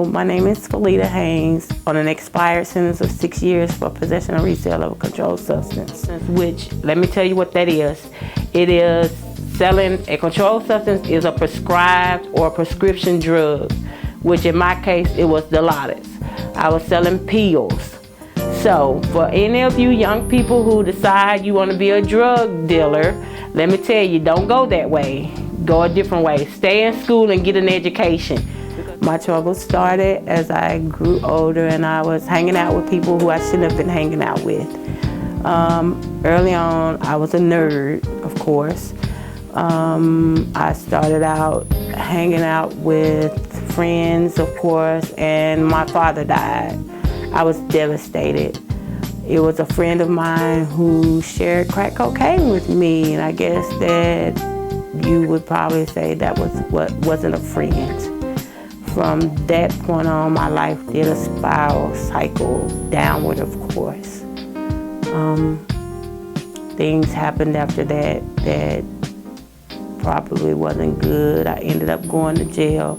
My name is Felita Haynes on an expired sentence of 6 years for possession and resale of a controlled substance, which, let me tell you what that is. It is selling a controlled substance is a prescribed or prescription drug, which in my case, it was Dilaudid. I was selling pills. So for any of you young people who decide you want to be a drug dealer, let me tell you, don't go that way. Go a different way. Stay in school and get an education. My trouble started as I grew older and I was hanging out with people who I shouldn't have been hanging out with. Early on, I was a nerd, of course. I started out hanging out with friends, of course, and my father died. I was devastated. It was a friend of mine who shared crack cocaine with me, and I guess that you would probably say that wasn't a friend. From that point on, my life did a spiral cycle downward, of course. Things happened after that probably wasn't good. I ended up going to jail.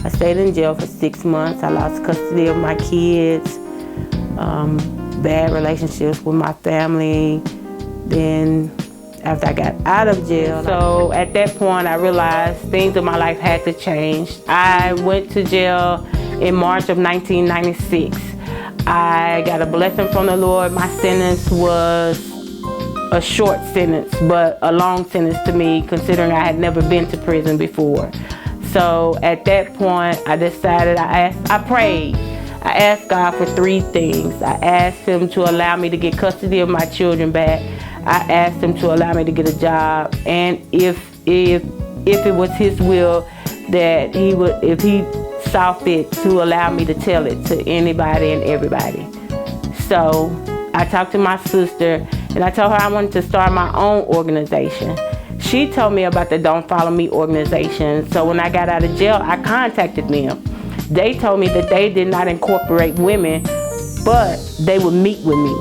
I stayed in jail for 6 months. I lost custody of my kids, bad relationships with my family. Then after I got out of jail, so at that point I realized things in my life had to change. I went to jail in March of 1996. I got a blessing from the Lord. My sentence was a short sentence, but a long sentence to me, considering I had never been to prison before. So at that point, I decided, I prayed. I asked God for 3 things. I asked Him to allow me to get custody of my children back. I asked Him to allow me to get a job, and if it was His will, that He would, if He saw fit, to allow me to tell it to anybody and everybody. So I talked to my sister, and I told her I wanted to start my own organization. She told me about the Don't Follow Me organization. So when I got out of jail, I contacted them. They told me that they did not incorporate women, but they would meet with me.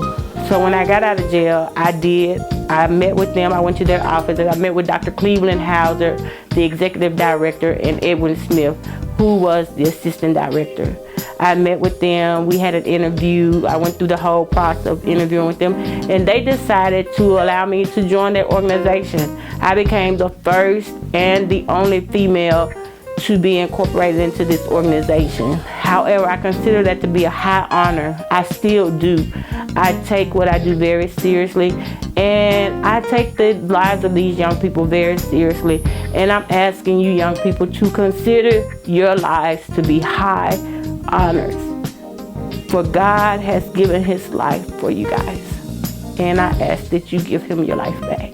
So when I got out of jail, I did. I met with them. I went to their office, and I met with Dr. Cleveland Hauser, the executive director, and Edwin Smith, who was the assistant director. I met with them. We had an interview. I went through the whole process of interviewing with them, and they decided to allow me to join their organization. I became the first and the only female to be incorporated into this organization. However, I consider that to be a high honor. I still do. I take what I do very seriously, and I take the lives of these young people very seriously. And I'm asking you young people to consider your lives to be high honors. For God has given His life for you guys. And I ask that you give Him your life back.